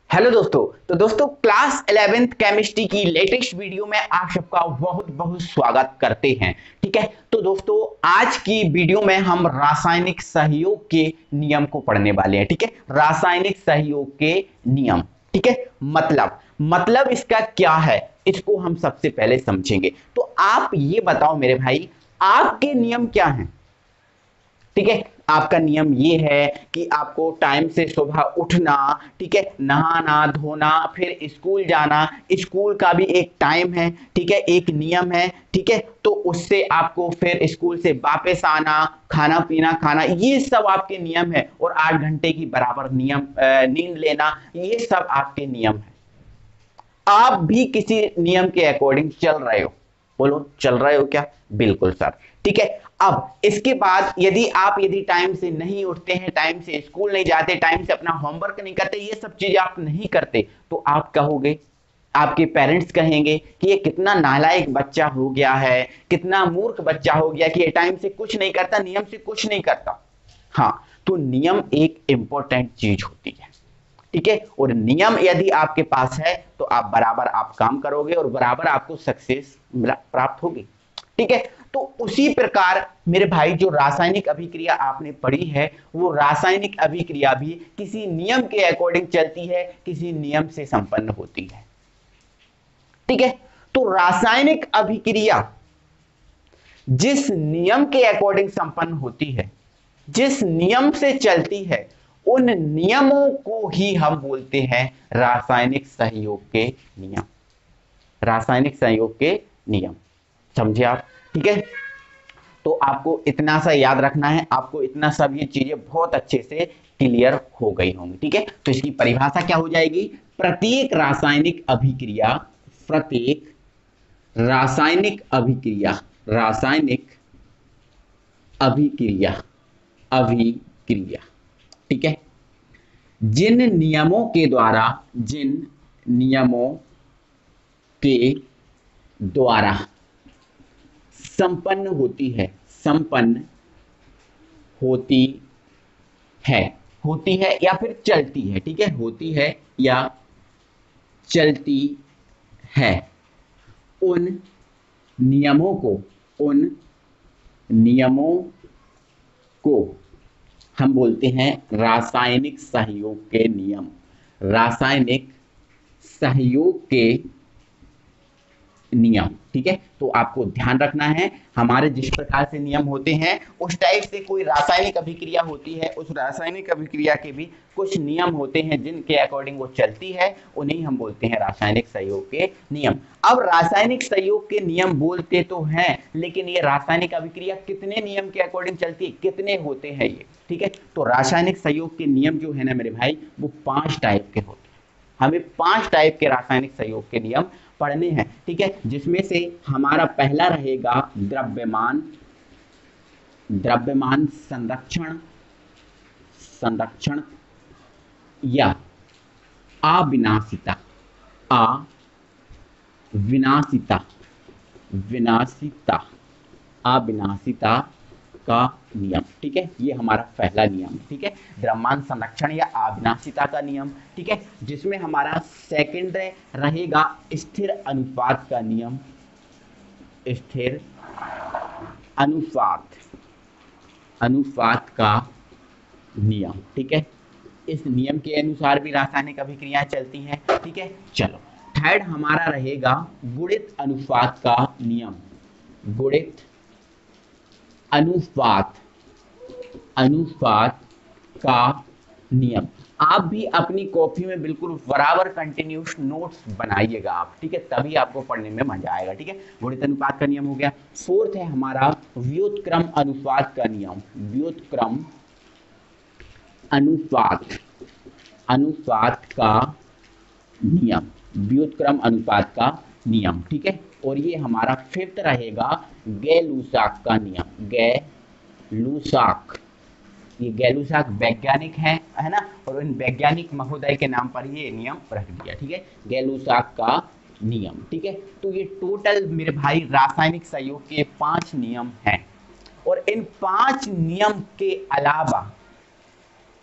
Hello दोस्तों। तो दोस्तों क्लास 11th केमिस्ट्री की लेटेस्ट वीडियो में आप सबका बहुत बहुत स्वागत करते हैं। ठीक है, तो दोस्तों आज की वीडियो में हम रासायनिक सहयोग के नियम को पढ़ने वाले हैं। ठीक है, रासायनिक सहयोग के नियम। ठीक है, मतलब इसका क्या है, इसको हम सबसे पहले समझेंगे। तो आप ये बताओ मेरे भाई, आपके नियम क्या हैं? ठीक है, आपका नियम ये है कि आपको टाइम से सुबह उठना, ठीक है, नहाना धोना, फिर स्कूल जाना। स्कूल का भी एक टाइम है, ठीक है, एक नियम है। ठीक है, तो उससे आपको फिर स्कूल से वापस आना, खाना पीना खाना, ये सब आपके नियम है। और 8 घंटे की बराबर नींद लेना, ये सब आपके नियम है। आप भी किसी नियम के अकॉर्डिंग चल रहे हो? बोलो, चल रहे हो क्या? बिल्कुल सर। ठीक है, अब इसके बाद यदि टाइम से नहीं उठते हैं, टाइम से स्कूल नहीं जाते, टाइम से अपना होमवर्क नहीं करते, ये सब चीजें आप नहीं करते, तो आप कहोगे, आपके पेरेंट्स कहेंगे कि ये कितना नालायक बच्चा हो गया है, कितना मूर्ख बच्चा हो गया कि ये टाइम से कुछ नहीं करता, नियम से कुछ नहीं करता। हाँ, तो नियम एक इंपॉर्टेंट चीज होती है। ठीक है, और नियम यदि आपके पास है तो आप बराबर आप काम करोगे और बराबर आपको सक्सेस प्राप्त होगी। ठीक है, तो उसी प्रकार मेरे भाई, जो रासायनिक अभिक्रिया आपने पढ़ी है, वो रासायनिक अभिक्रिया भी किसी नियम के अकॉर्डिंग चलती है, किसी नियम से संपन्न होती है। ठीक है, तो रासायनिक अभिक्रिया जिस नियम के अकॉर्डिंग संपन्न होती है, जिस नियम से चलती है, उन नियमों को ही हम बोलते हैं रासायनिक सहयोग के नियम। रासायनिक सहयोग के नियम, समझे आप? ठीक है, तो आपको इतना सा याद रखना है, आपको इतना सब ये चीजें बहुत अच्छे से क्लियर हो गई होंगी। ठीक है, तो इसकी परिभाषा क्या हो जाएगी? प्रत्येक रासायनिक अभिक्रिया, प्रत्येक रासायनिक अभिक्रिया, रासायनिक अभिक्रिया, अभिक्रिया, ठीक है, जिन नियमों के द्वारा, जिन नियमों के द्वारा संपन्न होती है, संपन्न होती है, होती है या फिर चलती है। ठीक है, होती है या चलती है, उन नियमों को, उन नियमों को हम बोलते हैं रासायनिक सहयोग के नियम। रासायनिक सहयोग के नियम। ठीक है, तो आपको ध्यान रखना है, हमारे जिस प्रकार से नियम होते हैं उस टाइप से कोई रासायनिक अभिक्रिया होती है, उस रासायनिक अभिक्रिया के भी कुछ नियम होते हैं जिनके अकॉर्डिंग वो चलती है, उन्हें हम बोलते हैं रासायनिक सहयोग के नियम। अब रासायनिक सहयोग के नियम बोलते तो हैं, लेकिन ये रासायनिक अभिक्रिया कितने नियम के अकॉर्डिंग चलती है, कितने होते हैं ये? ठीक है, तो रासायनिक सहयोग के नियम जो है ना मेरे भाई, वो 5 टाइप के होते हैं। हमें 5 टाइप के रासायनिक सहयोग के नियम पढ़ने हैं। ठीक है, जिसमें से हमारा पहला रहेगा द्रव्यमान, द्रव्यमान संरक्षण, संरक्षण या अविनाशिता, अविनाशिता, विनाशिता, अविनाशिता का नियम। ठीक है, ये हमारा पहला नियम है। ठीक है, द्रव्यमान संरक्षण या अविनाशिता का नियम। ठीक है, जिसमें हमारा सेकंड रहेगा स्थिर अनुपात का नियम, स्थिर अनुपात, अनुपात का नियम। ठीक है, इस नियम के अनुसार भी रासायनिक अभिक्रियाएं चलती हैं। ठीक है, चलो थर्ड हमारा रहेगा गुणित अनुपात का नियम, गुणित अनुपात, अनुपात का नियम। आप भी अपनी कॉपी में बिल्कुल बराबर कंटिन्यूस नोट्स बनाइएगा आप। ठीक है, तभी आपको पढ़ने में मजा आएगा। ठीक है, गुणित अनुपात का नियम हो गया। फोर्थ है हमारा व्युत्क्रम अनुपात का नियम, व्युत्क्रम अनुपात, अनुपात का नियम, व्युत्क्रम अनुपात का नियम। ठीक है, और ये हमारा फिफ्थ रहेगा गै-लूसाक का नियम, गै-लूसाक। ये गै-लूसाक वैज्ञानिक है ना, और इन वैज्ञानिक महोदय के नाम पर ये नियम रख दिया। ठीक है, गै-लूसाक का नियम। ठीक है, तो ये टोटल मेरे भाई रासायनिक सहयोग के 5 नियम हैं। और इन 5 नियम के अलावा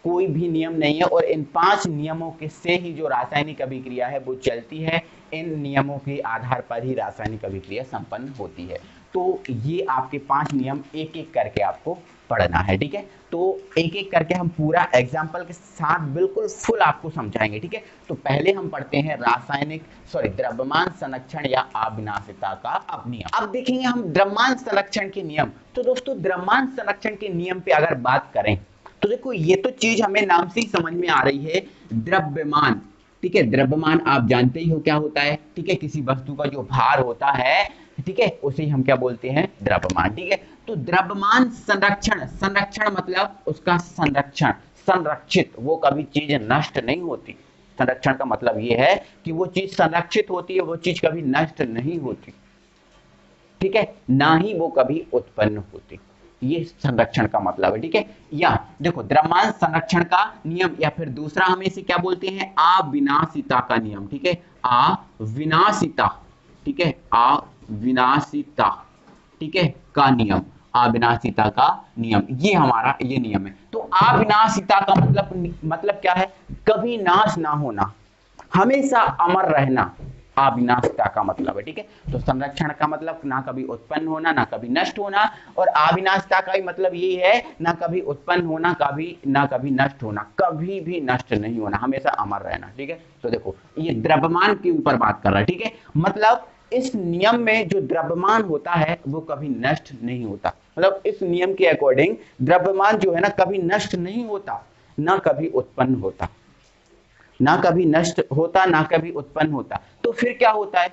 कोई भी नियम नहीं है और इन 5 नियमों के से ही जो रासायनिक अभिक्रिया है वो चलती है। इन नियमों के आधार पर ही रासायनिक अभिक्रिया संपन्न होती है। तो ये आपके 5 नियम एक एक करके आपको पढ़ना है, ठीक है। तो एक एक करके हम पूरा एग्जाम्पल के साथ बिल्कुल फुल आपको समझाएंगे, ठीक है। तो पहले हम पढ़ते हैं द्रव्यमान संरक्षण या अविनाशिता का अपनियम। अब देखेंगे हम द्रव्यमान संरक्षण के नियम। तो दोस्तों द्रव्यमान संरक्षण के नियम पे अगर बात करें तो देखो ये तो चीज हमें नाम से ही समझ में आ रही है, द्रव्यमान, ठीक है। द्रव्यमान आप जानते ही हो क्या होता है, ठीक है। किसी वस्तु का जो भार होता है, ठीक है, उसे हम क्या बोलते हैं, द्रव्यमान, ठीक है। तो द्रव्यमान संरक्षण, संरक्षण मतलब उसका संरक्षण, संरक्षित, वो कभी चीज नष्ट नहीं होती। संरक्षण का मतलब ये है कि वो चीज संरक्षित होती है, वो चीज कभी नष्ट नहीं होती, ठीक है, ना ही वो कभी उत्पन्न होती। ये संरक्षण का मतलब है, ठीक है। या देखो द्रव्यमान संरक्षण का नियम या फिर दूसरा हमें इसे क्या बोलते हैं, अविनाशिता का नियम, ठीक है। अविनाशिता, ठीक है, अविनाशिता, ठीक है, का नियम, अविनाशिता का नियम, ये हमारा ये नियम है। तो अविनाशिता का मतलब क्या है, कभी नाश ना होना, हमेशा अमर रहना, अविनाशिता का मतलब है, ठीक है। तो संरक्षण का मतलब ना कभी उत्पन्न होना ना कभी नष्ट होना, और अविनाशिता का भी मतलब यही है ना कभी उत्पन्न होना ना कभी नष्ट होना, कभी भी नष्ट नहीं होना, हमेशा अमर रहना, ठीक है। तो देखो ये द्रव्यमान के ऊपर बात कर रहा है, ठीक है। मतलब इस नियम में जो द्रव्यमान होता है वो कभी नष्ट नहीं होता, मतलब इस नियम के अकॉर्डिंग द्रव्यमान जो है ना कभी नष्ट नहीं होता, ना कभी उत्पन्न होता, ना कभी नष्ट होता ना कभी उत्पन्न होता। तो फिर क्या होता है,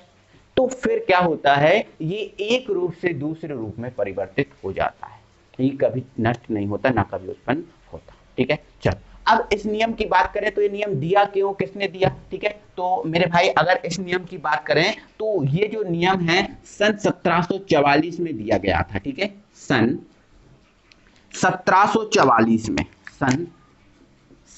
तो फिर क्या होता है, ये एक रूप से दूसरे रूप में परिवर्तित हो जाता है, ये कभी नष्ट नहीं होता ना कभी उत्पन्न होता, ठीक है। चलो अब इस नियम की बात करें तो ये नियम दिया क्यों, किसने दिया, ठीक है। तो मेरे भाई अगर इस नियम की बात करें तो ये जो नियम है सन 1744 में दिया गया था, ठीक है। सन 1744 में, सन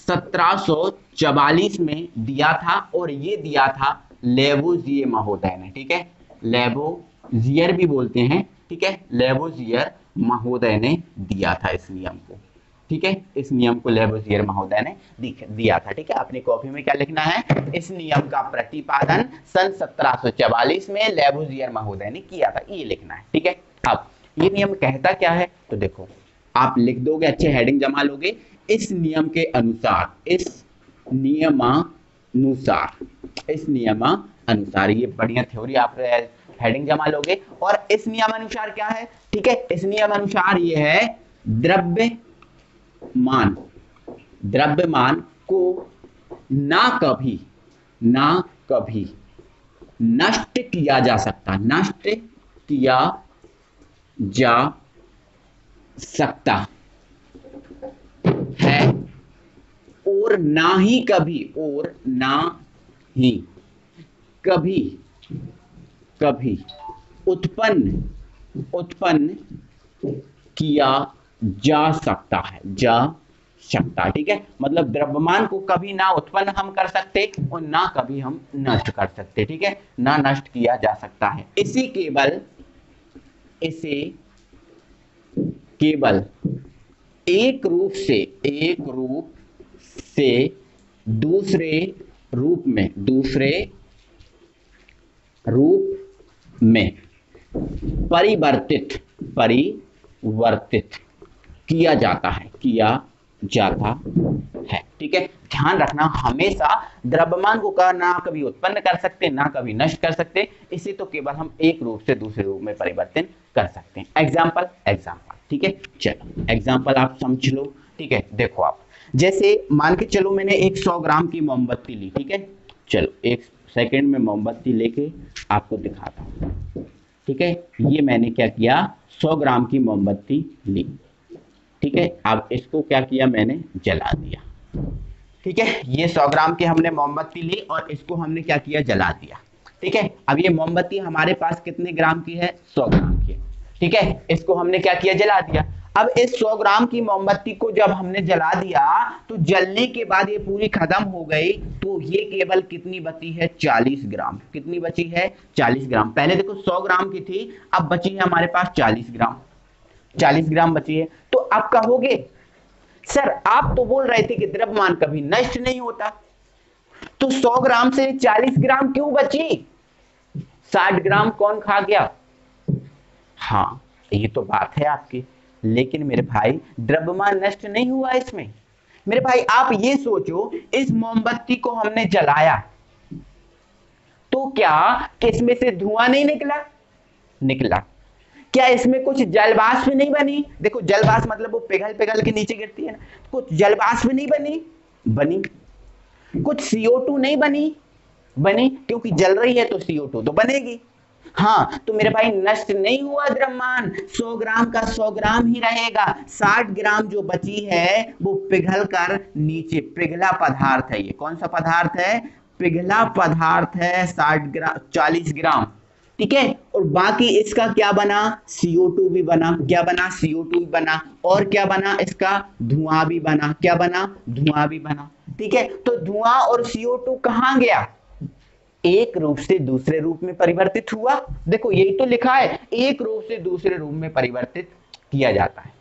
1744 में दिया था, और ये दिया था लेवोजियर महोदय ने, ठीक है। लेवोजियर भी बोलते हैं, ठीक है, लेवोजियर महोदय ने दिया था इस नियम को, ठीक है। इस नियम को लेवोजियर महोदय ने दिया था, ठीक है। अपनी कॉपी में क्या लिखना है, इस नियम का प्रतिपादन सन 1744 में लेवोजियर महोदय ने किया था, ये लिखना है, ठीक है। अब ये नियम कहता क्या है, तो देखो आप लिख दोगे, अच्छे हेडिंग जमा लोगे, इस नियम के अनुसार, इस नियमानुसार, ये बढ़िया थ्योरी आप हेडिंग जमा लोगे। और इस नियमानुसार क्या है, ठीक है, इस नियमानुसार ये है द्रव्यमान को ना कभी नष्ट किया जा सकता, नष्ट किया जा सकता है, और ना ही कभी उत्पन्न किया जा सकता है, ठीक है। मतलब द्रव्यमान को कभी ना उत्पन्न हम कर सकते और ना कभी हम नष्ट कर सकते, ठीक है, ना नष्ट किया जा सकता है। इसे केवल एक रूप से दूसरे रूप में परिवर्तित किया जाता है, ठीक है। ध्यान रखना, हमेशा द्रव्यमान को ना कभी उत्पन्न कर सकते ना कभी नष्ट कर सकते, इसे तो केवल हम एक रूप से दूसरे रूप में परिवर्तन कर सकते हैं। एग्जाम्पल, ठीक है। चलो एग्जाम्पल आप समझ लो, ठीक है। देखो आप जैसे मान के चलो मैंने एक 100 ग्राम की मोमबत्ती ली, ठीक है। चलो एक सेकंड में मोमबत्ती लेके आपको दिखाता हूं, ठीक है। ये मैंने क्या किया, 100 ग्राम की मोमबत्ती ली, ठीक है। अब इसको क्या किया, मैंने जला दिया, ठीक है। ये 100 ग्राम की हमने मोमबत्ती ली और इसको हमने क्या किया, जला दिया, ठीक है। अब ये मोमबत्ती हमारे पास कितने ग्राम की है, 100 ग्राम की है, ठीक है। इसको हमने क्या किया, जला दिया। अब इस 100 ग्राम की मोमबत्ती को जब हमने जला दिया तो जलने के बाद ये पूरी खत्म हो गई, तो ये केवल कितनी बची है, 40 ग्राम। कितनी बची है, 40 ग्राम। पहले देखो 100 ग्राम की थी, अब बची है हमारे पास 40 ग्राम, 40 ग्राम बची है। तो अब कहोगे सर आप तो बोल रहे थे कि द्रव्यमान कभी नष्ट नहीं होता, तो 100 ग्राम से 40 ग्राम क्यों बची? 60 ग्राम कौन खा गया? हाँ, ये तो बात है आपकी, लेकिन मेरे भाई द्रव्यमान नष्ट नहीं हुआ इसमें। मेरे भाई आप ये सोचो, इस मोमबत्ती को हमने जलाया तो क्या इसमें से धुआं नहीं निकला? निकला। क्या इसमें कुछ जलवाष्प नहीं बनी? देखो जलवाष्प मतलब वो पिघल पिघल के नीचे गिरती है ना, कुछ जलवाष्प नहीं बनी? बनी। कुछ CO2 नहीं बनी? बनी, क्योंकि जल रही है तो CO2 तो बनेगी। हाँ, तो मेरे भाई नष्ट नहीं हुआ द्रव्यमान, 100 ग्राम का 100 ग्राम ही रहेगा। 60 ग्राम जो बची है वो पिघल कर नीचे, पिघला पदार्थ है। ये कौन सा पदार्थ है? पिघला पदार्थ है। 60 ग्राम 40 ग्राम, ठीक है। और बाकी इसका क्या बना? CO2 भी बना। क्या बना? CO2 भी बना। और क्या बना? इसका धुआं भी बना। क्या बना? धुआं भी बना, ठीक है। तो धुआं और CO2 कहां गया? एक रूप से दूसरे रूप में परिवर्तित हुआ। देखो यही तो लिखा है, एक रूप से दूसरे रूप में परिवर्तित किया जाता है,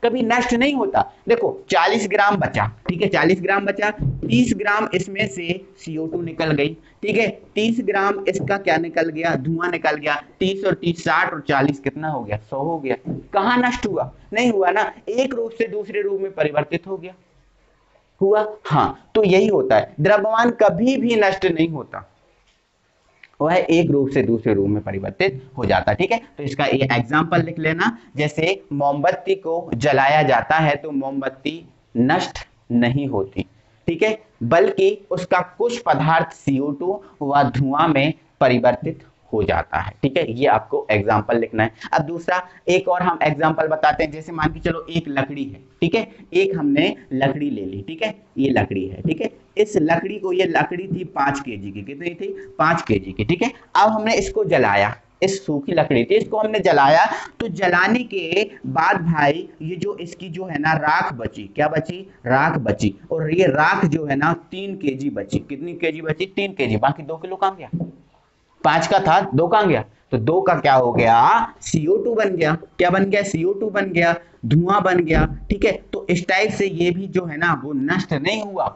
कभी नष्ट नहीं होता। देखो 40 ग्राम बचा, ठीक है, 40 ग्राम बचा, 30 ग्राम इसमें से CO2 निकल गई, ठीक है। 30 ग्राम इसका क्या निकल गया? धुआं निकल गया। 30 और 30 60 और 40 कितना हो गया? 100 हो गया। कहां नष्ट हुआ? नहीं हुआ ना, एक रूप से दूसरे रूप में परिवर्तित हो गया। हुआ? हाँ, तो यही होता है, द्रव्यमान कभी भी नष्ट नहीं होता, वह एक रूप से दूसरे रूप में परिवर्तित हो जाता है, ठीक है। तो इसका ये एग्जांपल लिख लेना, जैसे मोमबत्ती को जलाया जाता है तो मोमबत्ती नष्ट नहीं होती, ठीक है, बल्कि उसका कुछ पदार्थ CO2 व धुआं में परिवर्तित हो जाता है, ठीक है। ये आपको एग्जाम्पल लिखना है। अब दूसरा एक और हम एग्जाम्पल बताते हैं, जैसे मान के चलो एक लकड़ी है, ठीक है, एक हमने लकड़ी ले ली, ठीक है, ये लकड़ी है, ठीक है। इस लकड़ी को, ये लकड़ी थी 5 kg की, कितनी थी? 5 kg की, ठीक है। अब हमने इसको जलाया, इस सूखी लकड़ी थी, इसको हमने जलाया, तो जलाने के बाद भाई ये जो इसकी जो है ना राख बची, क्या बची? राख बची। और ये राख जो है ना 3 kg बची। कितनी kg बची? 3 kg। बाकी 2 किलो कहां गया? 5 का था, 2 कहां गया? तो 2 का क्या हो गया? CO2 बन गया। क्या बन गया? CO2 बन गया, धुआं बन गया, ठीक है। तो इस टाइप से ये भी जो है ना वो नष्ट नहीं हुआ,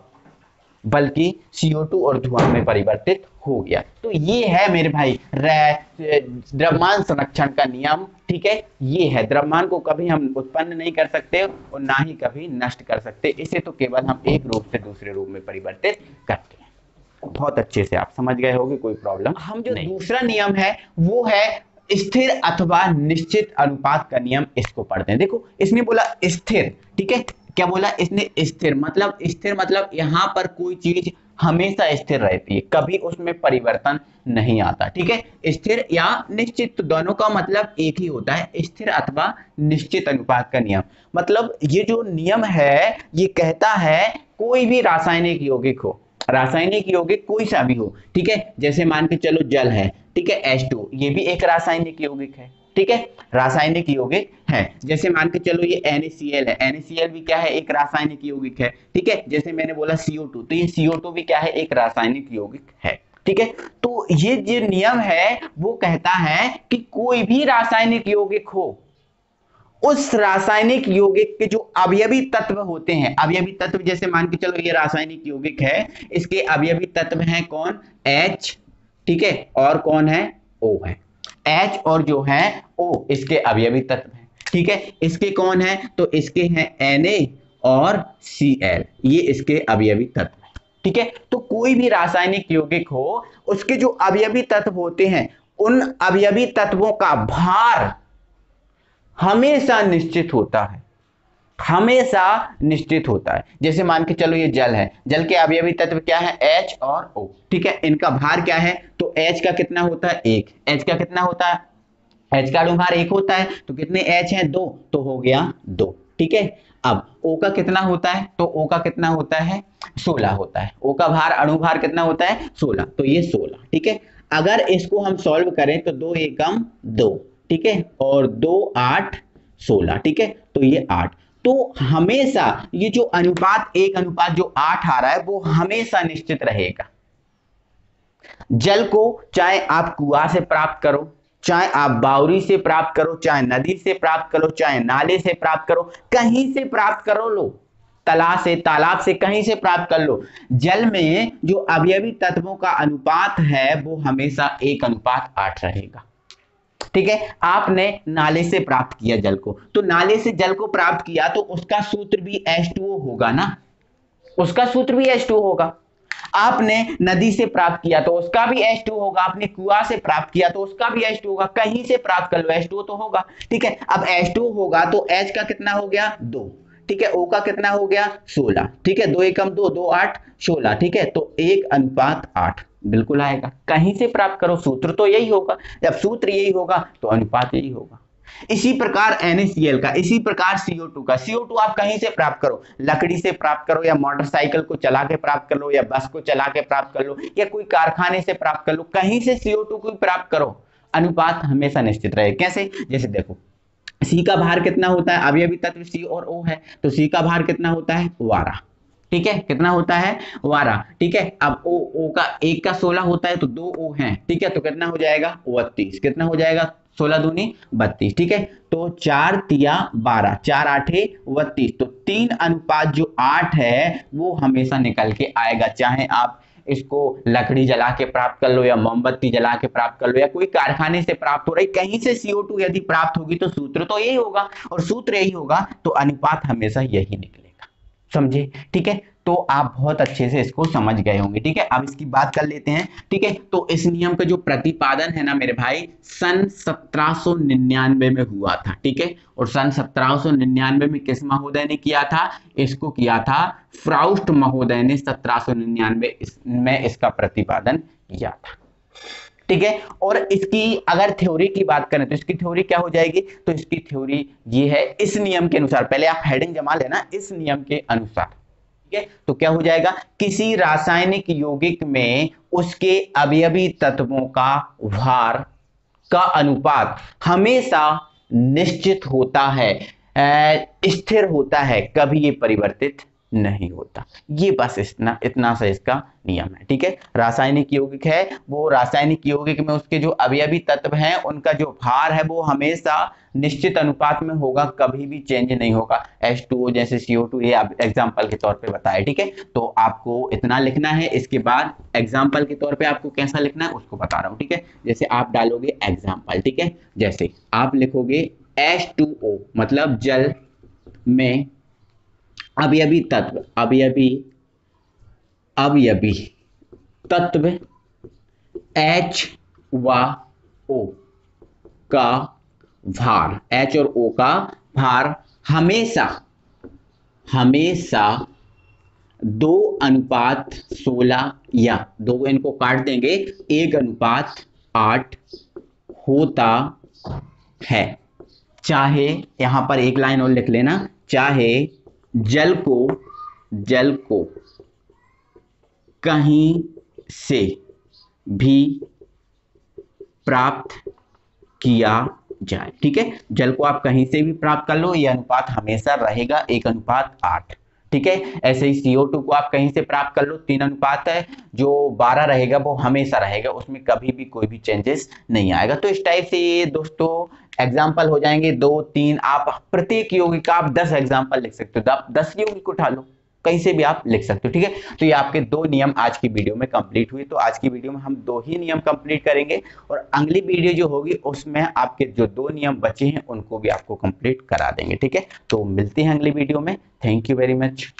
बल्कि CO2 और धुआं में परिवर्तित हो गया। तो ये है मेरे भाई द्रव्यमान संरक्षण का नियम, ठीक है। ये है, द्रव्यमान को कभी हम उत्पन्न नहीं कर सकते और ना ही कभी नष्ट कर सकते, इसे तो केवल हम एक रूप से दूसरे रूप में परिवर्तित करते हैं। बहुत अच्छे से आप समझ गए होंगे, कोई प्रॉब्लम हम जो नहीं। दूसरा नियम है वो है स्थिर अथवा निश्चित अनुपात का नियम, इसको पढ़ते हैं। देखो इसने बोला स्थिर, ठीक है, क्या बोला इसने? स्थिर मतलब, स्थिर मतलब यहां पर कोई चीज हमेशा स्थिर रहती है, कभी उसमें परिवर्तन नहीं आता, ठीक है। स्थिर या निश्चित, तो दोनों का मतलब एक ही होता है, स्थिर अथवा निश्चित अनुपात का नियम। मतलब ये जो नियम है ये कहता है कोई भी रासायनिक यौगिक हो, रासायनिक यौगिक कोई सा भी हो, ठीक है, जैसे मान के चलो जल है, ठीक है, H2, ये भी एक रासायनिक यौगिक है, ठीक है, रासायनिक यौगिक है। जैसे मान के चलो ये NaCl है, NaCl भी क्या है? एक रासायनिक यौगिक है, ठीक है। जैसे मैंने बोला CO2, तो ये CO2 भी क्या है? एक रासायनिक यौगिक है, ठीक है। तो ये जो नियम है वो कहता है कि कोई भी रासायनिक यौगिक हो, उस रासायनिक यौगिक के जो अवयवी तत्व होते हैं, अवयवी तत्व, जैसे मान के चलो ये रासायनिक यौगिक है, इसके अवयवी तत्व हैं कौन? H, ठीक है, और कौन है? O है। H और जो है O इसके अवयवी तत्व हैं, ठीक है। इसके कौन है? तो इसके हैं Na और Cl, ये इसके अवयवी तत्व हैं, ठीक है। तो कोई भी रासायनिक यौगिक हो, उसके जो अवयवी तत्व होते हैं, उन अवयवी तत्वों का भार हमेशा निश्चित होता है, हमेशा निश्चित होता है। जैसे मान के चलो ये जल है, जल के अवयवी तत्व क्या है? H और O, ठीक है। इनका भार क्या है? तो H का कितना होता है? 1। H का कितना होता है? H का अणुभार 1 होता है, तो कितने H हैं? 2, तो हो गया 2, ठीक है। अब O का कितना होता है? तो O का कितना होता है? 16 होता है। O का भार, अणुभार कितना होता है? 16, तो ये 16, ठीक है। अगर इसको हम सॉल्व करें तो 2 एकम 2, ठीक है, और 2 8 16, ठीक है, तो ये 8। तो हमेशा ये जो अनुपात 1 अनुपात जो 8 आ रहा है वो हमेशा निश्चित रहेगा। जल को चाहे आप कुआं से प्राप्त करो, चाहे आप बावरी से प्राप्त करो, चाहे नदी से प्राप्त करो, चाहे नाले से प्राप्त करो, कहीं से प्राप्त करो लो, तला से, तालाब से, कहीं से प्राप्त कर लो, जल में जो अवयवी तत्वों का अनुपात है वो हमेशा 1:8 रहेगा। ठीक है, आपने नाले से प्राप्त किया जल को, तो नाले से जल को प्राप्त किया तो उसका सूत्र भी H2O होगा ना, उसका सूत्र भी H2O होगा। आपने नदी से प्राप्त किया तो उसका भी H2O होगा, आपने कुआं से प्राप्त किया तो उसका भी H2O होगा, कहीं से प्राप्त कर लो H2O तो होगा। ठीक है, अब H2O होगा तो H का कितना हो गया 2, ठीक है, O का कितना हो गया 16, ठीक है, 2 एकम 2, 2 8 16, ठीक है, तो 1:8 बिल्कुल आएगा। कहीं से प्राप्त करो, सूत्र तो यही होगा, जब सूत्र यही होगा तो अनुपात यही होगा। इसी प्रकार NaCl का, इसी प्रकार CO2 का, CO2 आप कहीं से प्राप्त करो, लकड़ी से प्राप्त करो या मोटरसाइकिल को चला के प्राप्त कर लो या बस को चला के प्राप्त कर लो या कोई कारखाने से प्राप्त कर लो, कहीं से CO2 को प्राप्त करो, अनुपात हमेशा निश्चित रहे। कैसे, जैसे देखो C का भार कितना होता है, अवयवी तत्व C और O है, तो C का भार कितना होता है 12, ठीक है, कितना होता है 12, ठीक है। अब O का 1 का 16 होता है तो 2 O है, ठीक है, तो कितना हो जाएगा 32, कितना हो जाएगा 16 दूनी 32, ठीक है, तो 4 तिया 12, 4 आठे 32, तो 3:8 जो 8 है वो हमेशा निकल के आएगा, चाहे आप इसको लकड़ी जला के प्राप्त कर लो या मोमबत्ती जला के प्राप्त कर लो या कोई कारखाने से प्राप्त हो रही, कहीं से CO2 यदि प्राप्त होगी तो सूत्र तो यही होगा, और सूत्र यही होगा तो अनुपात हमेशा यही निकलेगा, समझे। ठीक है, तो आप बहुत अच्छे से इसको समझ गए होंगे। ठीक है, अब इसकी बात कर लेते हैं। ठीक है, तो इस नियम का जो प्रतिपादन है ना मेरे भाई, सन 1799 में हुआ था। ठीक है, और सन 1799 में किस महोदय ने किया था, इसको किया था फ्राउस्ट महोदय ने 1799 में इसका प्रतिपादन किया था। ठीक है, और इसकी अगर थ्योरी की बात करें तो इसकी थ्योरी क्या हो जाएगी, तो इसकी थ्योरी ये है, इस नियम के अनुसार, पहले आप हेडिंग जमा लेना, इस नियम के अनुसार। ठीक है, तो क्या हो जाएगा, किसी रासायनिक यौगिक में उसके अवयवी तत्वों का भार का अनुपात हमेशा निश्चित होता है, स्थिर होता है, कभी ये परिवर्तित नहीं होता। ये बस इतना सा इसका नियम है। ठीक है, रासायनिक यौगिक है, वो रासायनिक यौगिक में उसके जो अवयवी तत्व हैं उनका जो भार है वो हमेशा निश्चित अनुपात में होगा, कभी भी चेंज नहीं होगा। H2O जैसे CO2, ये एग्जांपल के तौर पे बताया। ठीक है, तो आपको इतना लिखना है, इसके बाद एग्जांपल के तौर पे आपको कैसा लिखना है उसको बता रहा हूँ। ठीक है, जैसे आप डालोगे एग्जांपल, ठीक है, जैसे आप लिखोगे H2O मतलब जल में अवयवी तत्व, अवयवी तत्व H व O का भार, H और O का भार हमेशा 2:16 या 2 इनको काट देंगे 1:8 होता है। चाहे यहां पर एक लाइन और लिख लेना, चाहे जल को कहीं से भी प्राप्त किया जाए। ठीक है, जल को आप कहीं से भी प्राप्त कर लो, ये अनुपात हमेशा रहेगा 1:8। ठीक है, ऐसे ही CO2 को आप कहीं से प्राप्त कर लो, 3:8 है, जो 12 रहेगा वो हमेशा रहेगा, उसमें कभी भी कोई भी चेंजेस नहीं आएगा। तो इस टाइप से ये दोस्तों एग्जाम्पल हो जाएंगे 2 3, आप प्रत्येक यौगिक का आप 10 एग्जाम्पल लिख सकते हो, 10 यौगिक उठा लो, कहीं से भी आप लिख सकते हो। ठीक है, तो ये आपके 2 नियम आज की वीडियो में कंप्लीट हुए। तो आज की वीडियो में हम 2 ही नियम कंप्लीट करेंगे, और अगली वीडियो जो होगी उसमें आपके जो 2 नियम बचे हैं उनको भी आपको कंप्लीट करा देंगे। ठीक है, तो मिलते हैं अगली वीडियो में। Thank you very much.